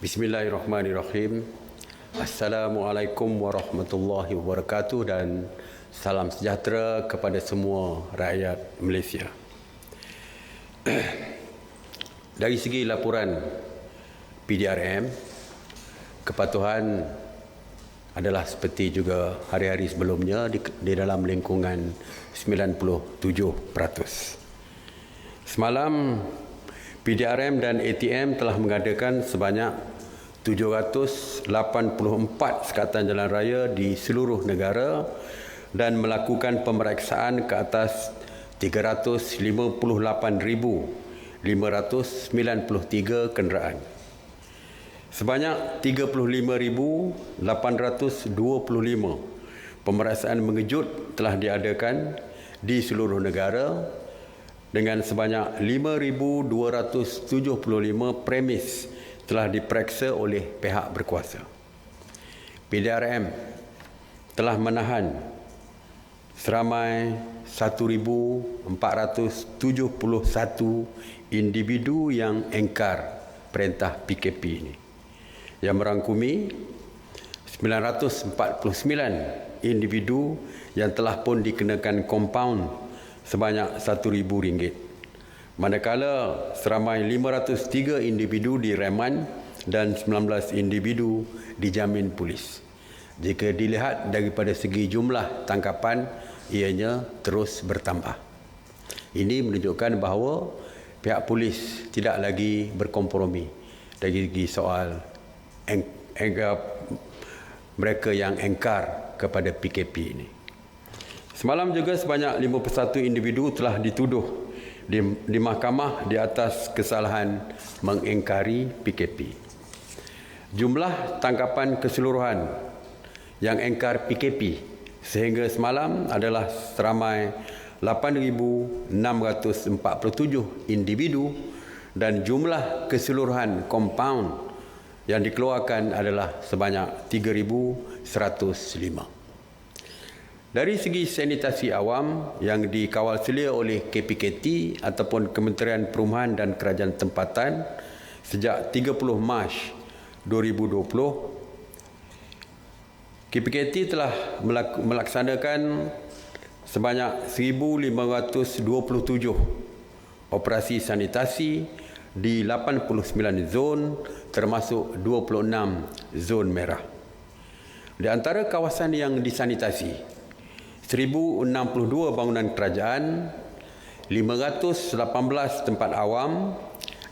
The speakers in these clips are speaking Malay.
Bismillahirrahmanirrahim. Assalamualaikum warahmatullahi wabarakatuh dan salam sejahtera kepada semua rakyat Malaysia. Dari segi laporan PDRM, kepatuhan adalah seperti juga hari-hari sebelumnya di dalam lingkungan 97%. Semalam, PDRM dan ATM telah mengadakan sebanyak 784 sekatan jalan raya di seluruh negara dan melakukan pemeriksaan ke atas 358,593 kenderaan. Sebanyak 35,825 pemeriksaan mengejut telah diadakan di seluruh negara dengan sebanyak 5,275 premis telah diperiksa oleh pihak berkuasa. PDRM telah menahan seramai 1,471 individu yang engkar perintah PKP ini, yang merangkumi 949 individu yang telah pun dikenakan kompaun sebanyak RM1,000. Manakala seramai 503 individu direman dan 19 individu dijamin polis. Jika dilihat daripada segi jumlah tangkapan, ianya terus bertambah. Ini menunjukkan bahawa pihak polis tidak lagi berkompromi dari segi soal mereka yang engkar kepada PKP ini. Semalam juga sebanyak 51 individu telah dituduh di mahkamah di atas kesalahan mengingkari PKP. Jumlah tangkapan keseluruhan yang engkar PKP sehingga semalam adalah seramai 8,647 individu dan jumlah keseluruhan kompaun yang dikeluarkan adalah sebanyak 3,105. Dari segi sanitasi awam yang dikawal selia oleh KPKT ataupun Kementerian Perumahan dan Kerajaan Tempatan sejak 30 Mac 2020, KPKT telah melaksanakan sebanyak 1,527 operasi sanitasi di 89 zon termasuk 26 zon merah. Di antara kawasan yang disanitasi, 1,062 bangunan kerajaan, 518 tempat awam,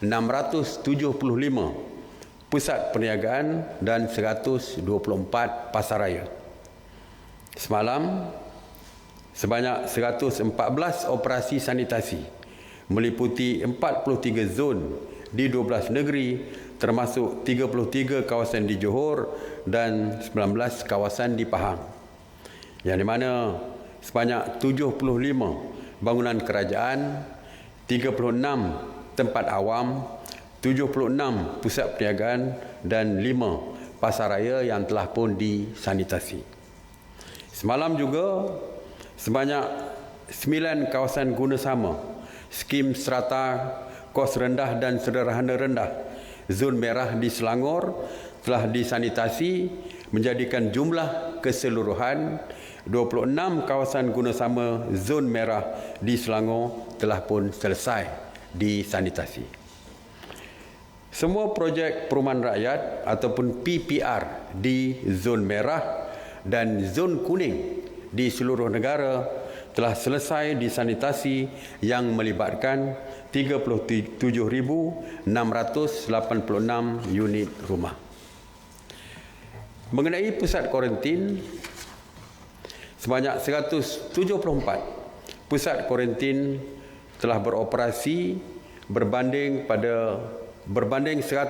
675 pusat perniagaan dan 124 pasaraya. Semalam, sebanyak 114 operasi sanitasi meliputi 43 zon di 12 negeri termasuk 33 kawasan di Johor dan 19 kawasan di Pahang, yang di mana sebanyak 75 bangunan kerajaan, 36 tempat awam, 76 pusat perniagaan dan 5 pasaraya yang telah pun disanitasi. Semalam juga sebanyak 9 kawasan guna sama, skim serata kos rendah dan sederhana rendah, zon merah di Selangor telah disanitasi menjadikan jumlah keseluruhan 26 kawasan guna sama zon merah di Selangor telah pun selesai disanitasi. Semua projek perumahan rakyat ataupun PPR di zon merah dan zon kuning di seluruh negara telah selesai disanitasi yang melibatkan 37,686 unit rumah. Mengenai pusat kuarantin, sebanyak 174 pusat kuarantin telah beroperasi berbanding 163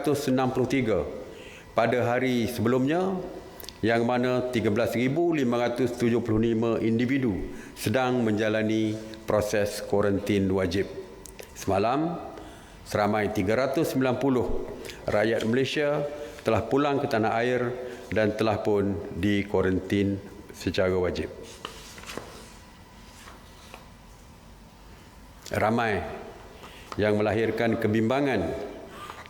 pada hari sebelumnya, yang mana 13,575 individu sedang menjalani proses kuarantin wajib. Semalam, seramai 390 rakyat Malaysia telah pulang ke tanah air dan telah pun dikuarantin secara wajib. Ramai yang melahirkan kebimbangan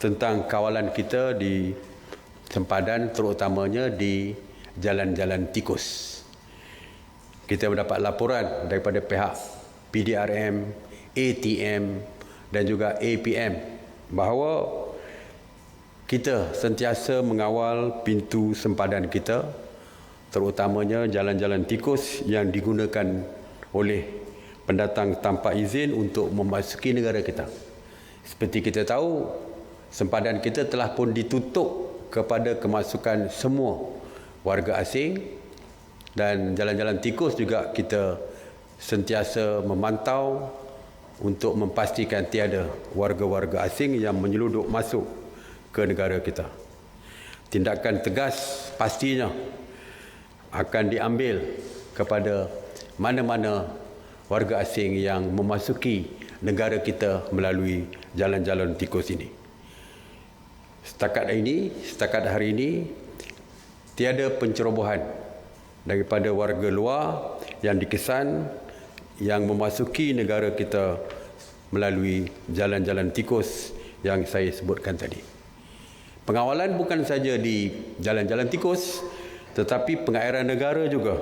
tentang kawalan kita di sempadan terutamanya di jalan-jalan tikus. Kita mendapat laporan daripada pihak PDRM, ATM dan juga APM bahawa kita sentiasa mengawal pintu sempadan kita, terutamanya jalan-jalan tikus yang digunakan oleh pendatang tanpa izin untuk memasuki negara kita. Seperti kita tahu, sempadan kita telah pun ditutup kepada kemasukan semua warga asing, dan jalan-jalan tikus juga kita sentiasa memantau untuk memastikan tiada warga-warga asing yang menyelundup masuk ke negara kita. Tindakan tegas pastinya akan diambil kepada mana-mana warga asing yang memasuki negara kita melalui jalan-jalan tikus ini. Setakat hari ini, tiada pencerobohan daripada warga luar yang dikesan yang memasuki negara kita melalui jalan-jalan tikus yang saya sebutkan tadi. Pengawalan bukan saja di jalan-jalan tikus, tetapi pengairan negara juga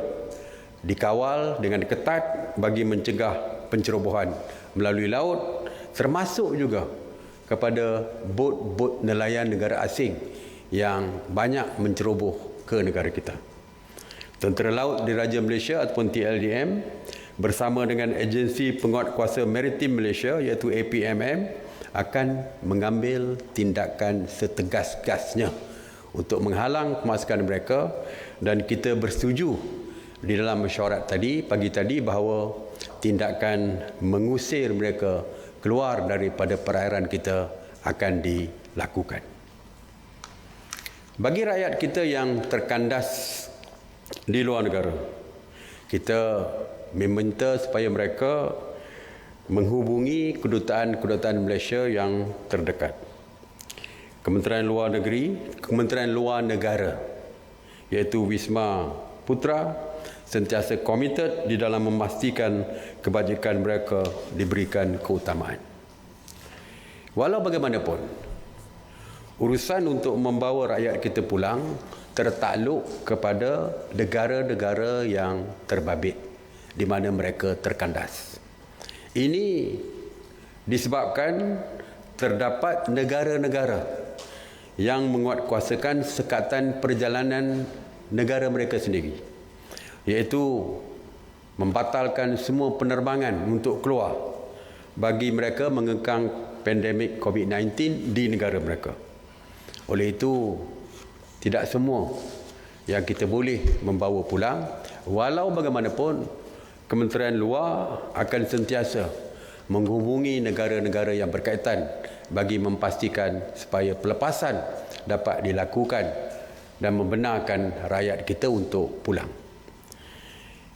dikawal dengan ketat bagi mencegah pencerobohan melalui laut, termasuk juga kepada bot-bot nelayan negara asing yang banyak menceroboh ke negara kita. Tentera Laut Diraja Malaysia ataupun TLDM bersama dengan Agensi Penguatkuasa Maritim Malaysia iaitu APMM akan mengambil tindakan setegas-gasnya untuk menghalang pemasukan mereka, dan kita bersetuju di dalam mesyuarat pagi tadi bahawa tindakan mengusir mereka keluar daripada perairan kita akan dilakukan. Bagi rakyat kita yang terkandas di luar negara, kita meminta supaya mereka menghubungi kedutaan Malaysia yang terdekat. Kementerian Luar Negeri, Kementerian Luar Negara iaitu Wisma Putra sentiasa komited di dalam memastikan kebajikan mereka diberikan keutamaan. Walau bagaimanapun, urusan untuk membawa rakyat kita pulang tertakluk kepada negara-negara yang terbabit di mana mereka terkandas. Ini disebabkan terdapat negara-negara yang menguatkuasakan sekatan perjalanan negara mereka sendiri, iaitu membatalkan semua penerbangan untuk keluar bagi mereka mengekang pandemik COVID-19 di negara mereka. Oleh itu, tidak semua yang kita boleh membawa pulang. Walau bagaimanapun, Kementerian Luar akan sentiasa menghubungi negara-negara yang berkaitan bagi memastikan supaya pelepasan dapat dilakukan dan membenarkan rakyat kita untuk pulang.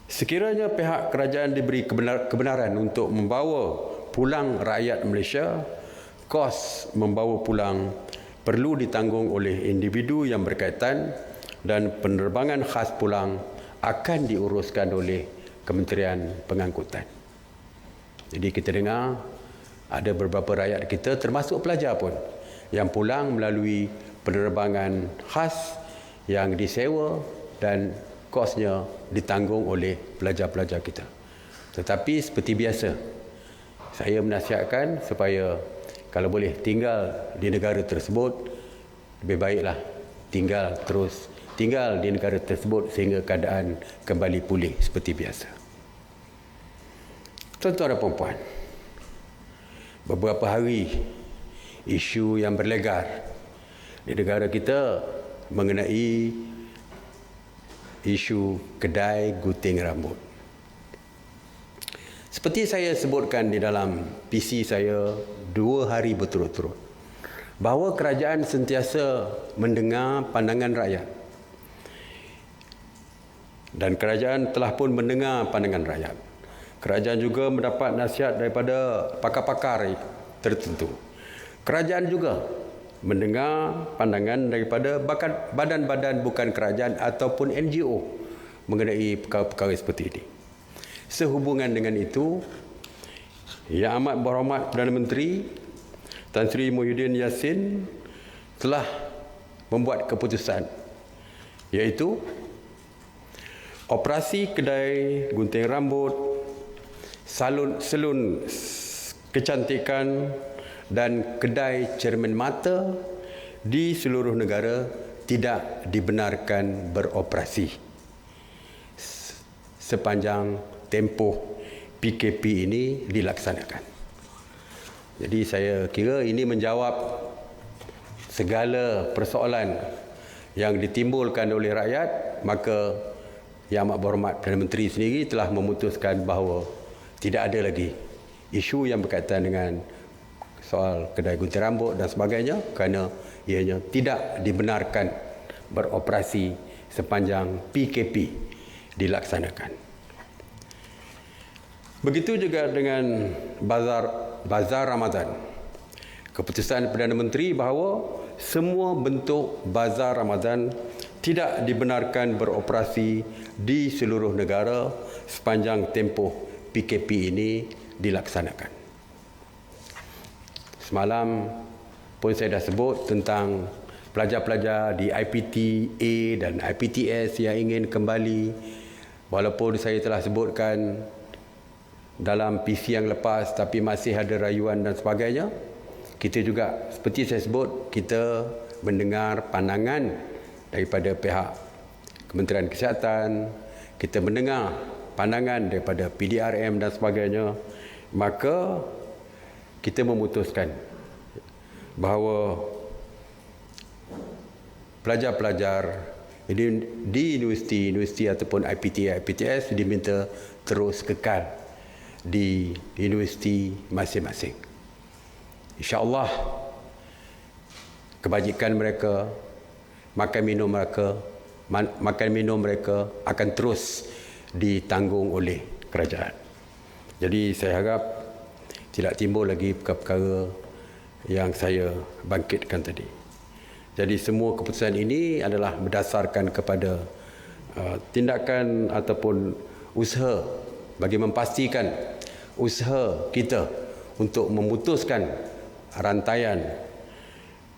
Sekiranya pihak kerajaan diberi kebenaran untuk membawa pulang rakyat Malaysia, kos membawa pulang perlu ditanggung oleh individu yang berkaitan, dan penerbangan khas pulang akan diuruskan oleh Kementerian Pengangkutan. Jadi kita dengar ada beberapa rakyat kita, termasuk pelajar pun, yang pulang melalui penerbangan khas yang disewa dan kosnya ditanggung oleh pelajar-pelajar kita. Tetapi seperti biasa, saya menasihatkan supaya kalau boleh tinggal di negara tersebut, lebih baiklah tinggal di negara tersebut sehingga keadaan kembali pulih seperti biasa. Tuan-tuan dan puan-puan, beberapa hari isu yang berlegar di negara kita mengenai isu kedai gunting rambut. Seperti saya sebutkan di dalam PC saya 2 hari berturut-turut, bahawa kerajaan sentiasa mendengar pandangan rakyat. Dan kerajaan telah pun mendengar pandangan rakyat. Kerajaan juga mendapat nasihat daripada pakar-pakar tertentu. Kerajaan juga mendengar pandangan daripada badan-badan bukan kerajaan ataupun NGO mengenai perkara-perkara seperti ini. Sehubungan dengan itu, Yang Amat Berhormat Perdana Menteri Tan Sri Muhyiddin Yassin telah membuat keputusan, iaitu operasi kedai gunting rambut, salon kecantikan dan kedai cermin mata di seluruh negara tidak dibenarkan beroperasi sepanjang tempoh PKP ini dilaksanakan. Jadi saya kira ini menjawab segala persoalan yang ditimbulkan oleh rakyat. Maka Yang Amat Berhormat Perdana Menteri sendiri telah memutuskan bahawa tidak ada lagi isu yang berkaitan dengan soal kedai gunting rambut dan sebagainya, kerana ianya tidak dibenarkan beroperasi sepanjang PKP dilaksanakan. Begitu juga dengan bazar Ramadan. Keputusan Perdana Menteri bahawa semua bentuk bazar Ramadan tidak dibenarkan beroperasi di seluruh negara sepanjang tempoh PKP ini dilaksanakan. Semalam pun saya dah sebut tentang pelajar-pelajar di IPTA dan IPTS yang ingin kembali. Walaupun saya telah sebutkan dalam PC yang lepas, tapi masih ada rayuan dan sebagainya. Kita juga, seperti saya sebut, kita mendengar pandangan daripada pihak Kementerian Kesihatan, kita mendengar pandangan daripada PDRM dan sebagainya. Maka kita memutuskan bahawa pelajar-pelajar di universiti ataupun IPTA, IPTS diminta terus kekal di universiti masing-masing. InsyaAllah kebajikan mereka, makan minum mereka akan terus ditanggung oleh kerajaan. Jadi saya harap tidak timbul lagi perkara-perkara yang saya bangkitkan tadi. Jadi semua keputusan ini adalah berdasarkan kepada tindakan ataupun usaha bagi memastikan usaha kita untuk memutuskan rantaian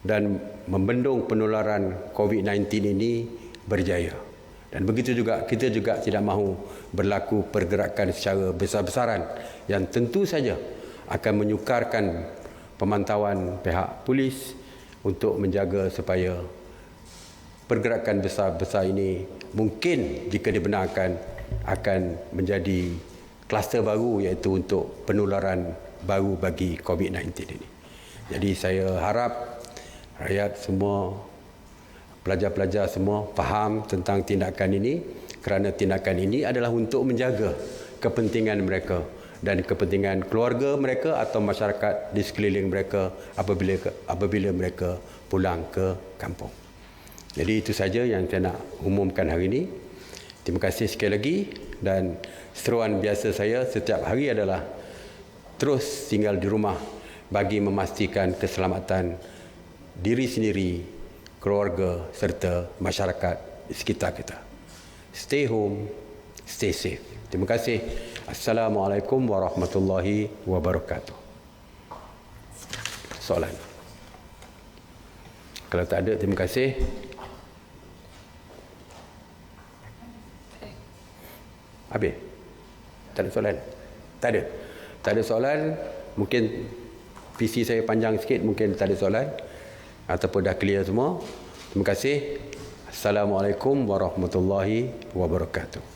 dan membendung penularan COVID-19 ini berjaya. Dan begitu juga kita juga tidak mahu berlaku pergerakan secara besar-besaran yang tentu saja akan menyukarkan pemantauan pihak polis untuk menjaga supaya pergerakan besar-besar ini mungkin jika dibenarkan akan menjadi kluster baru, iaitu untuk penularan baru bagi COVID-19 ini. Jadi saya harap rakyat semua, pelajar-pelajar semua faham tentang tindakan ini, kerana tindakan ini adalah untuk menjaga kepentingan mereka dan kepentingan keluarga mereka atau masyarakat di sekeliling mereka apabila mereka pulang ke kampung. Jadi itu saja yang saya nak umumkan hari ini. Terima kasih sekali lagi, dan seruan biasa saya setiap hari adalah terus tinggal di rumah bagi memastikan keselamatan diri sendiri, keluarga serta masyarakat di sekitar kita. Stay home, stay safe. Terima kasih. Assalamualaikum warahmatullahi wabarakatuh. Soalan? Kalau tak ada, terima kasih. Habis? Tak ada soalan? Tak ada? Tak ada soalan. Mungkin PC saya panjang sikit, mungkin tak ada soalan. Ataupun dah clear semua. Terima kasih. Assalamualaikum warahmatullahi wabarakatuh.